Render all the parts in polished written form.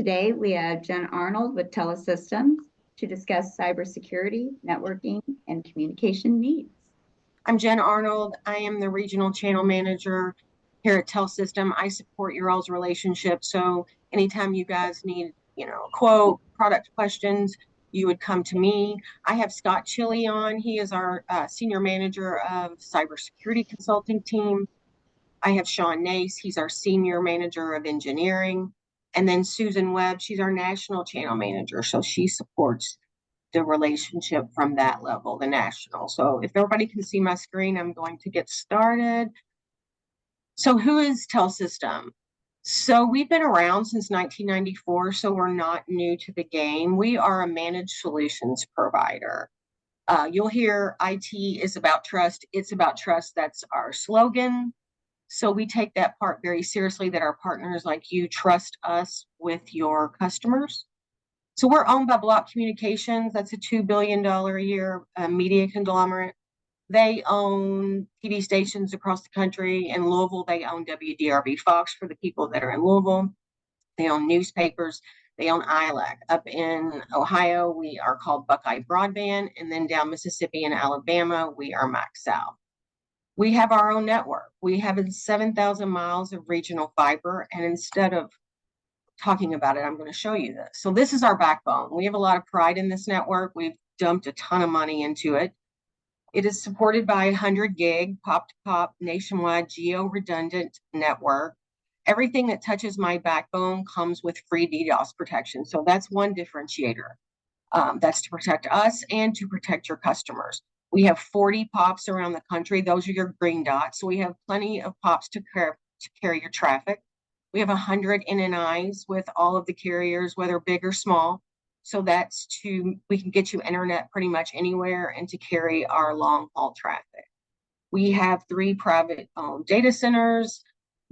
Today we have Jen Arnold with Telesystems to discuss cybersecurity, networking, and communication needs. I'm Jen Arnold. I am the regional channel manager here at Telesystem. I support your all's relationship. So anytime you guys need, a quote, product questions, you would come to me. I have Scott Chili on. He is our senior manager of cybersecurity consulting team. I have Sean Nace. He's our senior manager of engineering. And then Susan Webb, she's our national channel manager. So she supports the relationship from that level, the national. So if everybody can see my screen, I'm going to get started. So who is Telesystem? So we've been around since 1994, so we're not new to the game. We are a managed solutions provider. You'll hear IT is about trust. It's about trust. That's our slogan. So we take that part very seriously, that our partners like you trust us with your customers. So we're owned by Block Communications. That's a $2 billion a year media conglomerate. They own TV stations across the country. In Louisville, they own WDRB Fox for the people that are in Louisville. They own newspapers. They own ILAC. Up in Ohio, we are called Buckeye Broadband. And then down Mississippi and Alabama, we are MaxSouth. We have our own network. We have 7,000 miles of regional fiber. And instead of talking about it, I'm going to show you this. So this is our backbone. We have a lot of pride in this network. We've dumped a ton of money into it. It is supported by 100 gig pop-to-pop nationwide geo-redundant network. Everything that touches my backbone comes with free DDoS protection. So that's one differentiator. That's to protect us and to protect your customers. We have 40 POPs around the country. Those are your green dots. So we have plenty of POPs to carry your traffic. We have 100 NNIs with all of the carriers, whether big or small. So we can get you internet pretty much anywhere and to carry our long haul traffic. We have 3 private data centers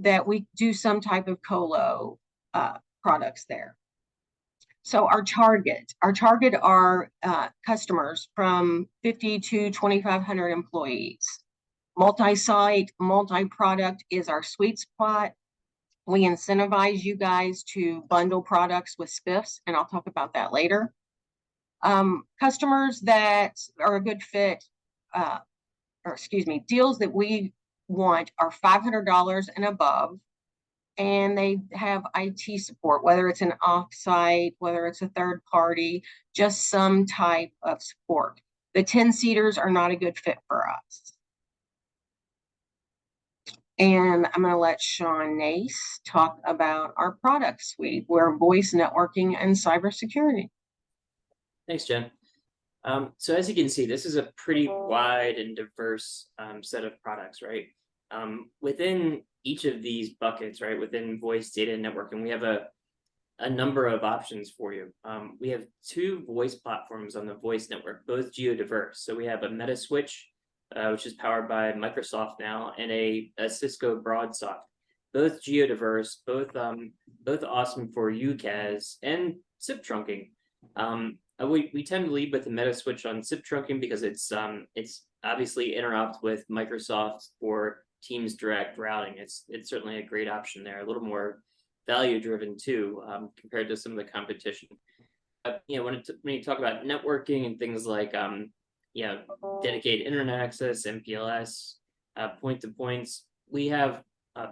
that we do some type of colo products there. So our target are customers from 50 to 2,500 employees. Multi-site, multi-product is our sweet spot. We incentivize you guys to bundle products with spiffs, and I'll talk about that later. Customers that are a good fit, deals that we want are $500 and above, and they have IT support, whether it's an offsite, whether it's a third party, just some type of support. The 10-seaters are not a good fit for us. And I'm going to let Sean Nace talk about our product suite. We're voice networking and cybersecurity. Thanks, Jen. So as you can see, this is a pretty wide and diverse set of products, right? Within each of these buckets, right, within voice, data, and networking, we have a number of options for you. We have 2 voice platforms on the voice network, both geodiverse. So we have a Metaswitch, which is powered by Microsoft now, and a Cisco BroadSoft, both geodiverse, both awesome for UCaaS and SIP trunking. We tend to lead with the Metaswitch on SIP trunking because it's obviously interopt with Microsoft for Teams direct routing. It's certainly a great option there, a little more value driven too, compared to some of the competition. When you talk about networking and things like dedicated internet access, MPLS, point-to-points. We have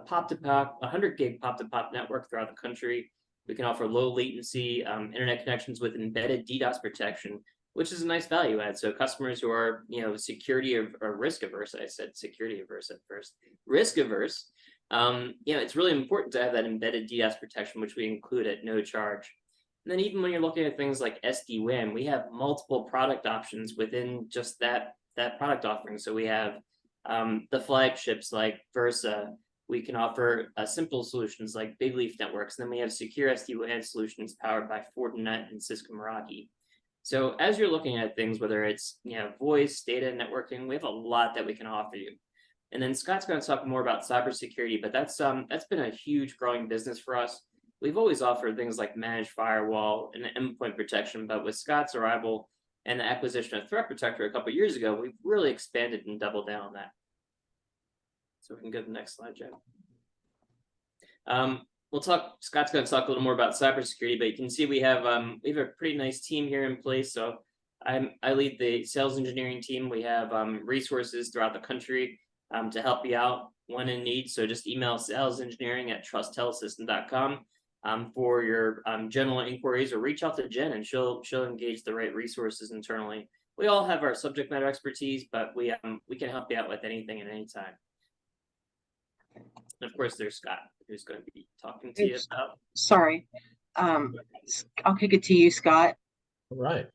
pop-to-pop, 100 gig pop-to-pop network throughout the country. We can offer low latency internet connections with embedded DDoS protection, which is a nice value add. So customers who are, security or risk averse, I said security averse at first, risk averse, it's really important to have that embedded DDoS protection, which we include at no charge. And then even when you're looking at things like SD-WAN, we have multiple product options within just that product offering. So we have the flagships like Versa. We can offer simple solutions like Big Leaf Networks. And then we have secure SD-WAN solutions powered by Fortinet and Cisco Meraki. So as you're looking at things, whether it's voice, data, networking, we have a lot that we can offer you. And then Scott's going to talk more about cybersecurity, but that's been a huge growing business for us. We've always offered things like managed firewall and endpoint protection, but with Scott's arrival and the acquisition of Threat Protector a couple of years ago, we've really expanded and doubled down on that. So we can go to the next slide, Jen. Scott's going to talk a little more about cybersecurity, but you can see we have a pretty nice team here in place. So I lead the sales engineering team. We have resources throughout the country to help you out when in need. So just email salesengineering@trusttelesystem.com for your general inquiries, or reach out to Jen and she'll engage the right resources internally. We all have our subject matter expertise, but we can help you out with anything at any time. And of course, there's Scott, who's going to be talking to you about. Sorry. I'll kick it to you, Scott. All right.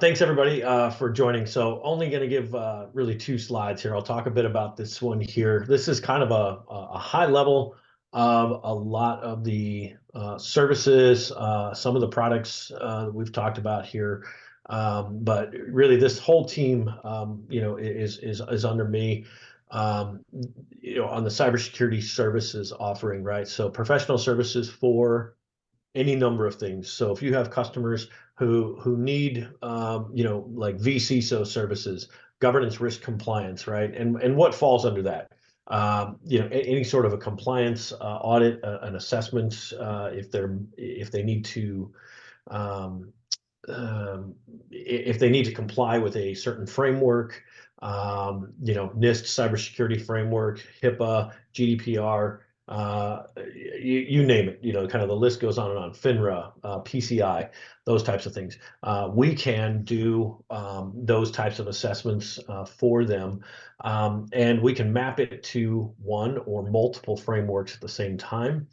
Thanks everybody for joining. So only going to give really 2 slides here. I'll talk a bit about this one here. This is kind of a high level of a lot of the services, some of the products that we've talked about here. But really this whole team, is under me. On the cybersecurity services offering, right? So professional services for any number of things. So if you have customers who need, like vCISO services, governance risk compliance, right? And what falls under that? Any sort of a compliance audit, an assessment, if they need to, if they need to comply with a certain framework, NIST cybersecurity framework, HIPAA, GDPR, you name it, kind of the list goes on and on, FINRA, PCI, those types of things. We can do those types of assessments for them, and we can map it to one or multiple frameworks at the same time.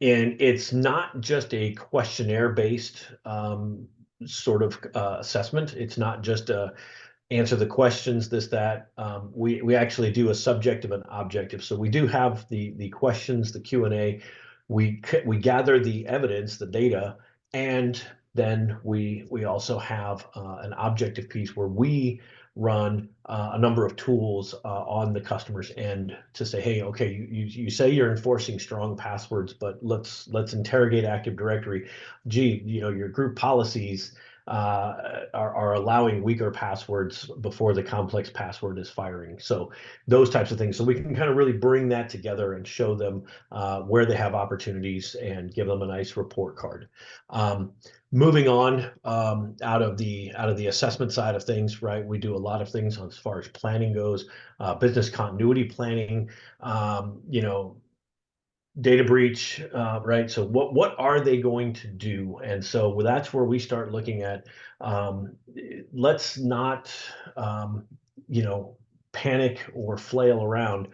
And it's not just a questionnaire-based sort of assessment. It's not just answer the questions, this, that. We actually do a subjective and objective. So we do have the questions, the Q&A. We gather the evidence, the data, and then we also have an objective piece where we run a number of tools on the customer's end to say, hey, okay, you say you're enforcing strong passwords, but let's interrogate Active Directory. Gee, your group policies are allowing weaker passwords before the complex password is firing. So those types of things. So we can kind of really bring that together and show them where they have opportunities and give them a nice report card. Moving on out of the assessment side of things, right? We do a lot of things as far as planning goes, business continuity planning, data breach, right? So what are they going to do? And so that's where we start looking at, let's not, panic or flail around.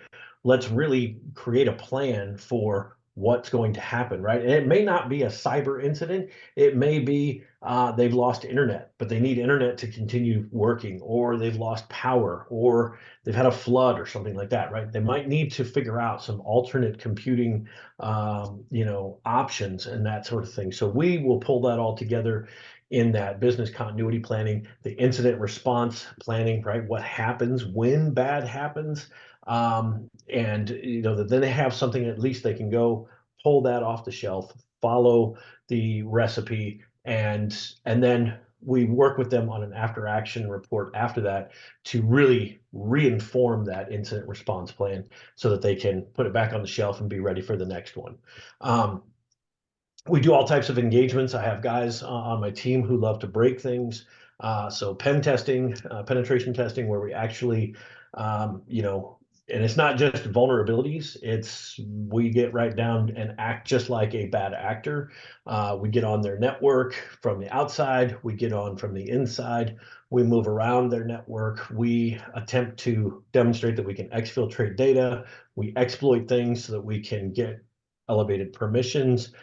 Let's really create a plan for what's going to happen, right? And it may not be a cyber incident. It may be they've lost internet, but they need internet to continue working, or they've lost power, or they've had a flood or something like that, right? They might need to figure out some alternate computing, options and that sort of thing. So we will pull that all together in that business continuity planning, the incident response planning, right? What happens when bad happens? And then they have something, at least they can go pull that off the shelf, follow the recipe, and then we work with them on an after action report after that to really reinform that incident response plan so that they can put it back on the shelf and be ready for the next one. We do all types of engagements. I have guys on my team who love to break things. So pen testing, penetration testing, where we actually, and it's not just vulnerabilities, we get right down and act just like a bad actor. We get on their network from the outside, we get on from the inside, we move around their network, we attempt to demonstrate that we can exfiltrate data, we exploit things so that we can get elevated permissions.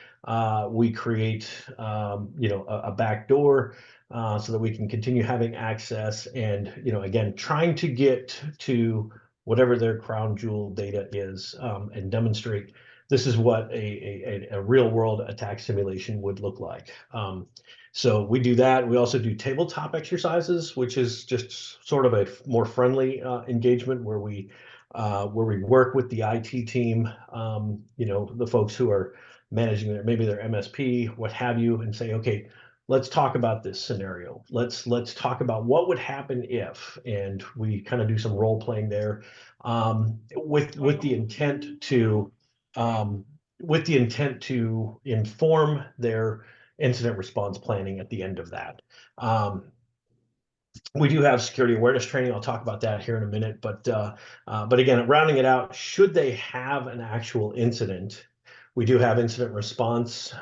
We create, a backdoor so that we can continue having access, and again, trying to get to whatever their crown jewel data is, and demonstrate this is what a real world attack simulation would look like. So we do that. We also do tabletop exercises, which is just sort of a more friendly engagement where we work with the IT team, the folks who are managing maybe their MSP, what have you, and say, okay, let's talk about this scenario. Let's talk about what would happen if, and we kind of do some role playing there, with the intent to with the intent to inform their incident response planning at the end of that. We do have security awareness training. I'll talk about that here in a minute. But again, rounding it out, should they have an actual incident, we do have incident response.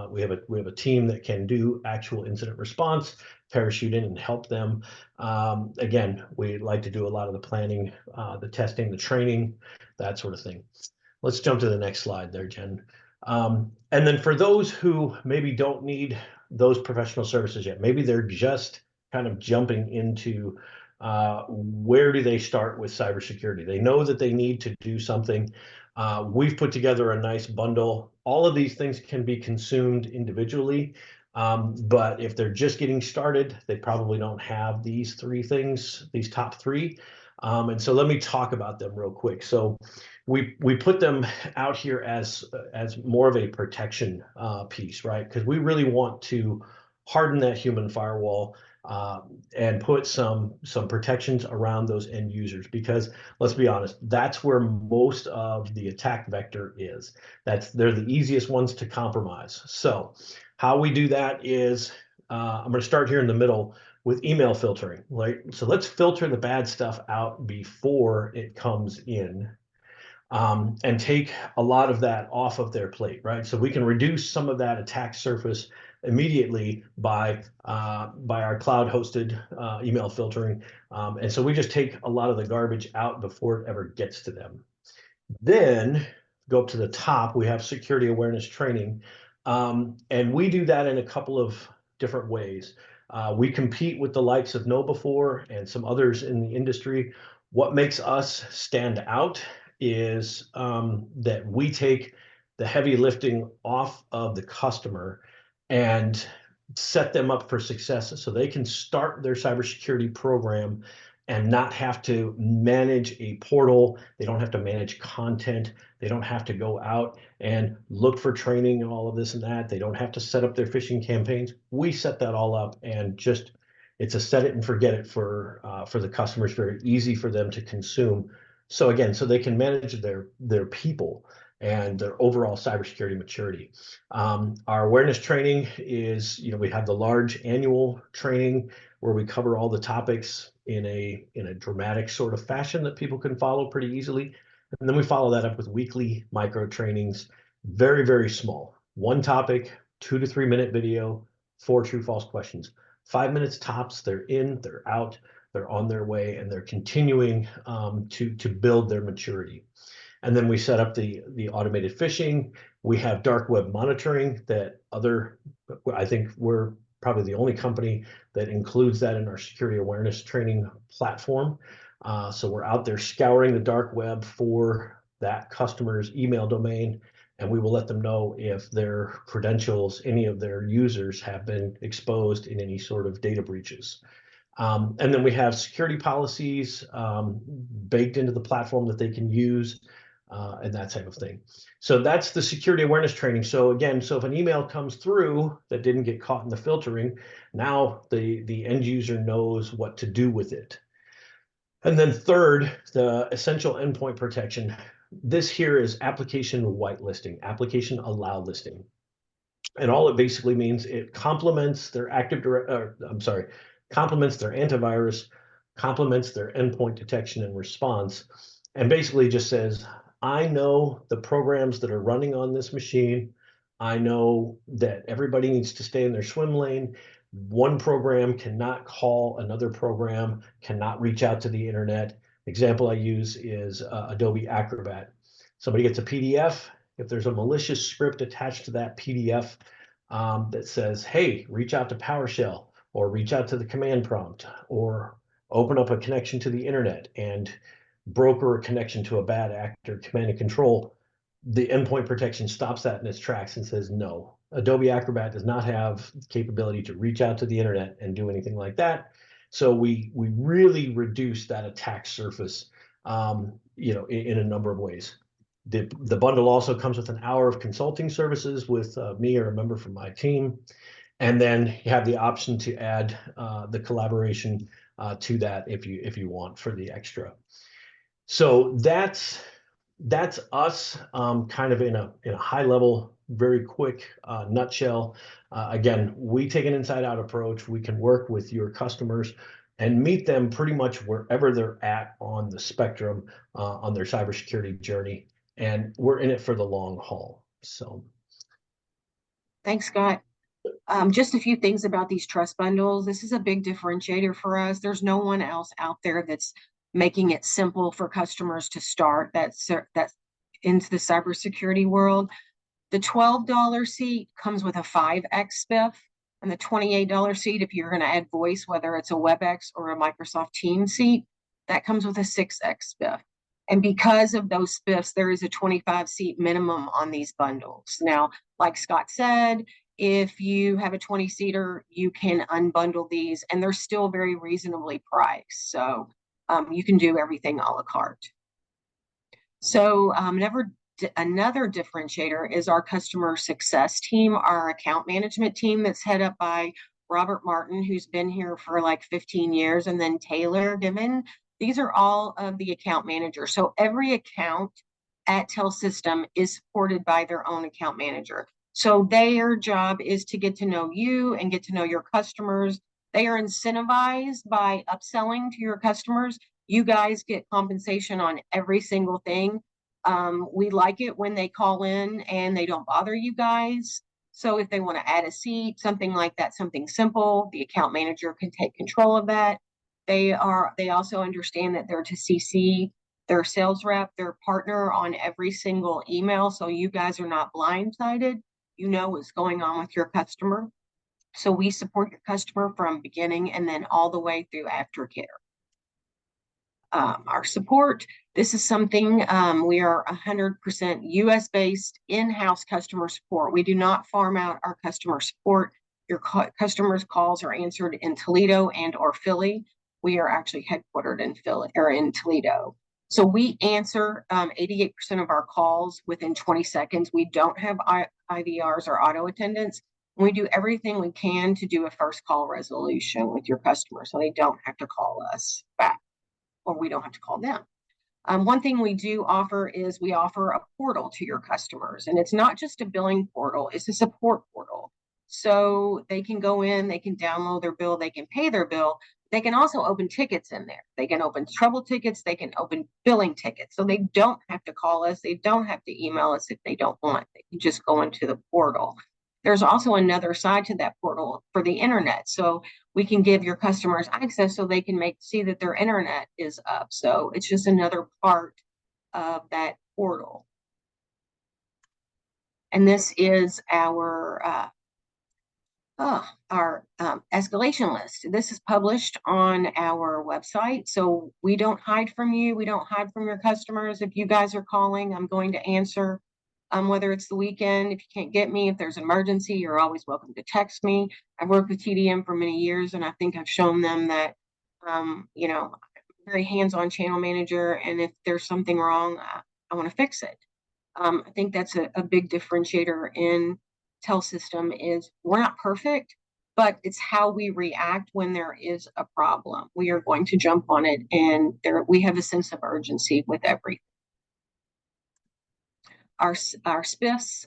We have a team that can do actual incident response, parachute in and help them. Again, we like to do a lot of the planning, the testing, the training, that sort of thing. Let's jump to the next slide there, Jen. And then for those who maybe don't need those professional services yet, maybe they're just kind of jumping into where do they start with cybersecurity? They know that they need to do something. We've put together a nice bundle. All of these things can be consumed individually, but if they're just getting started, they probably don't have these three things, these top three. And so let me talk about them real quick. So we put them out here as more of a protection piece, right? Because we really want to harden that human firewall and put some protections around those end users, because let's be honest, that's where most of the attack vector is. They're the easiest ones to compromise. So how we do that is I'm going to start here in the middle with email filtering, right? So let's filter the bad stuff out before it comes in. And take a lot of that off of their plate, right? So we can reduce some of that attack surface immediately by our cloud-hosted email filtering. And so we just take a lot of the garbage out before it ever gets to them. Then go up to the top, we have security awareness training. And we do that in a couple of different ways. We compete with the likes of KnowBe4 and some others in the industry. What makes us stand out is that we take the heavy lifting off of the customer and set them up for success so they can start their cybersecurity program and not have to manage a portal. They don't have to manage content. They don't have to go out and look for training and all of this and that. They don't have to set up their phishing campaigns. We set that all up, and just it's a set it and forget it for the customers. Very easy for them to consume. So again, so they can manage their people and their overall cybersecurity maturity. Our awareness training is, we have the large annual training where we cover all the topics in a dramatic sort of fashion that people can follow pretty easily. And then we follow that up with weekly micro trainings, very, very small. One topic, 2 to 3 minute video, 4 true false questions. 5 minutes tops, they're in, they're out, they're on their way, and they're continuing to build their maturity. And then we set up the automated phishing. We have dark web monitoring that I think we're probably the only company that includes that in our security awareness training platform. So we're out there scouring the dark web for that customer's email domain, and we will let them know if their credentials, any of their users, have been exposed in any sort of data breaches. And then we have security policies baked into the platform that they can use, and that type of thing. So that's the security awareness training. So again, if an email comes through that didn't get caught in the filtering, now the end user knows what to do with it. And then third, the essential endpoint protection. This here is application whitelisting, application allow listing. And all it basically means, it complements their complements their antivirus, complements their endpoint detection and response, and basically just says, I know the programs that are running on this machine. I know that everybody needs to stay in their swim lane. One program cannot call another program, cannot reach out to the internet. Example I use is Adobe Acrobat. Somebody gets a PDF. If there's a malicious script attached to that PDF that says, hey, reach out to PowerShell, or reach out to the command prompt, or open up a connection to the internet and broker a connection to a bad actor, command and control, the endpoint protection stops that in its tracks and says, no, Adobe Acrobat does not have the capability to reach out to the internet and do anything like that. So we really reduce that attack surface, in a number of ways. The bundle also comes with an hour of consulting services with me or a member from my team. And then you have the option to add the collaboration to that if you want for the extra. So that's that's us, kind of in a high level, very quick nutshell. Again, we take an inside out approach. We can work with your customers and meet them pretty much wherever they're at on the spectrum on their cybersecurity journey. And we're in it for the long haul. So Thanks, Scott. Just a few things about these trust bundles. This is a big differentiator for us. There's no one else out there that's making it simple for customers to start that's into the cybersecurity world. The $12 seat comes with a 5x spiff, and the $28 seat, if you're going to add voice, whether it's a WebEx or a Microsoft Teams seat, that comes with a 6x spiff. And because of those spiffs, there is a 25 seat minimum on these bundles. Now, like Scott said, if you have a 20 seater, you can unbundle these, and they're still very reasonably priced. So you can do everything a la carte. So another differentiator is our customer success team, our account management team that's head up by Robert Martin, who's been here for like 15 years, and then Taylor Given. These are all of the account managers. So every account at Telesystem is supported by their own account manager. So their job is to get to know you and get to know your customers. They are incentivized by upselling to your customers. You guys get compensation on every single thing. We like it when they call in and they don't bother you guys. So if they want to add a seat, something like that, something simple, the account manager can take control of that. They also understand that they're to CC their sales rep, their partner on every single email. So you guys are not blindsided. You know what's going on with your customer. So we support your customer from beginning and then all the way through aftercare. Our support, this is something we are 100% US based in-house customer support. We do not farm out our customer support. Your customers' calls are answered in Toledo and or Philly. We are actually headquartered in Philly or in Toledo. So we answer 88% of our calls within 20 seconds. We don't have IVRs or auto attendants. We do everything we can to do a first call resolution with your customer so they don't have to call us back, or we don't have to call them. One thing we do offer is we offer a portal to your customers, and it's not just a billing portal, it's a support portal. So they can go in, they can download their bill, they can pay their bill. They can also open tickets in there. They can open trouble tickets, they can open billing tickets. So they don't have to call us, they don't have to email us if they don't want. They can just go into the portal. There's also another side to that portal for the internet. So we can give your customers access so they can see that their internet is up. So it's just another part of that portal. And this is our escalation list. This is published on our website. So we don't hide from you. We don't hide from your customers. If you guys are calling, I'm going to answer. Whether it's the weekend, if you can't get me, if there's an emergency, you're always welcome to text me. I've worked with TDM for many years, and I think I've shown them that, you know, very hands-on channel manager. And if there's something wrong, I want to fix it. I think that's a big differentiator in Telesystem is we're not perfect, but it's how we react when there is a problem. We are going to jump on it, and we have a sense of urgency with everything. Our spiffs,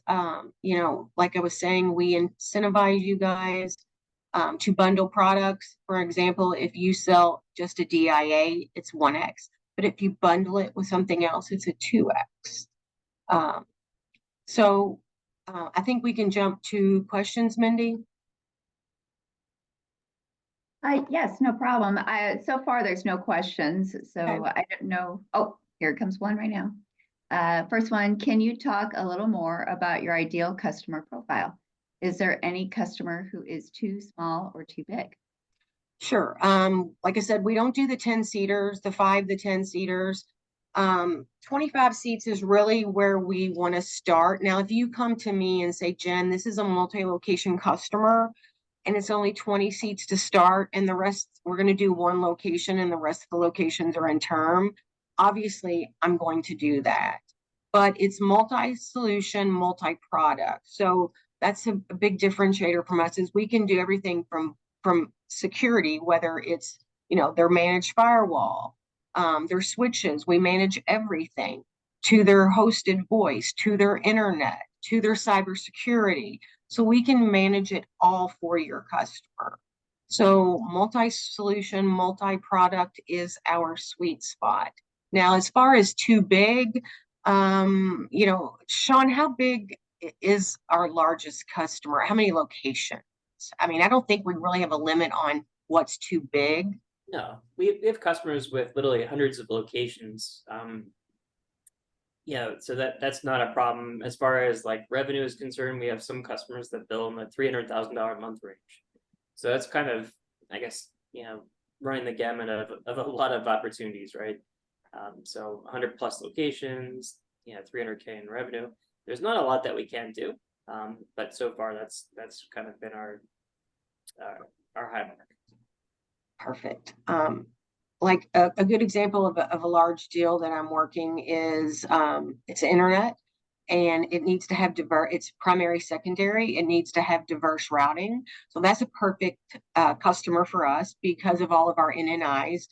you know, like I was saying, we incentivize you guys to bundle products. For example, if you sell just a DIA, it's 1x. But if you bundle it with something else, it's a 2x. So I think we can jump to questions, Mindy. Yes, no problem. So far, there's no questions, so Okay. I don't know. Oh, here comes one right now. First one, can you talk a little more about your ideal customer profile? Is there any customer who is too small or too big? Sure. Like I said, we don't do the 10 seaters, the 5 to 10 seaters. 25 seats is really where we want to start. Now, if you come to me and say, Jen, this is a multi-location customer and it's only 20 seats to start, and the rest, we're going to do one location and the rest of the locations are in term, obviously I'm going to do that. But it's multi-solution, multi-product. So that's a big differentiator from us is we can do everything from security, whether it's, you know, their managed firewall, their switches, we manage everything. to their hosted voice, to their internet, to their cybersecurity. So we can manage it all for your customer. So multi-solution, multi-product is our sweet spot. Now, as far as too big, you know, Sean, how big is our largest customer? How many locations? I mean, I don't think we really have a limit on what's too big. No, we have customers with literally hundreds of locations. Yeah, so that's not a problem. As far as like revenue is concerned, we have some customers that bill in the $300,000 a month range. So that's kind of, I guess, you know, running the gamut of a lot of opportunities, right? So 100 plus locations, you know, 300K in revenue. There's not a lot that we can do, but so far that's kind of been our high mark. Perfect. Like a good example of a large deal that I'm working is it's internet, and it needs to have it's primary, secondary. It needs to have diverse routing. So that's a perfect customer for us because of all of our NNIs.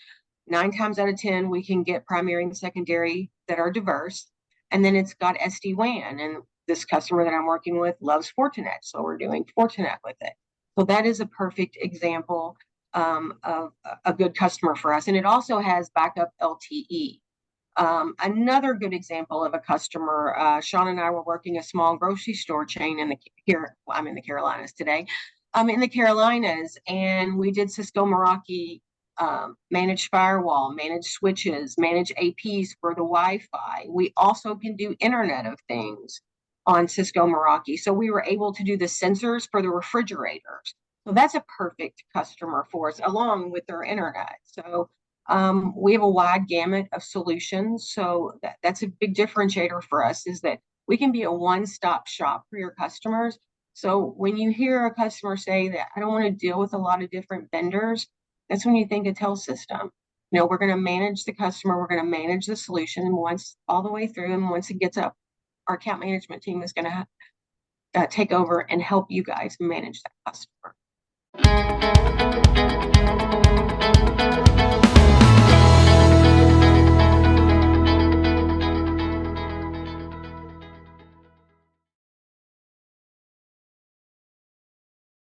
9 times out of 10, we can get primary and secondary that are diverse. And then it's got SD-WAN. And this customer that I'm working with loves Fortinet. So we're doing Fortinet with it. So that is a perfect example of a good customer for us. And it also has backup LTE. Another good example of a customer, Sean and I were working a small grocery store chain I'm in the Carolinas today. I'm in the Carolinas, and we did Cisco Meraki managed firewall, managed switches, managed APs for the Wi-Fi. We also can do Internet of Things on Cisco Meraki. So we were able to do the sensors for the refrigerators. So that's a perfect customer for us, along with their internet. So we have a wide gamut of solutions. So that's a big differentiator for us, is that we can be a one-stop shop for your customers. So when you hear a customer say that I don't want to deal with a lot of different vendors, that's when you think of Telesystem. You know, we're going to manage the customer, we're going to manage the solution once all the way through, and once it gets up, our account management team is going to take over and help you guys manage that customer.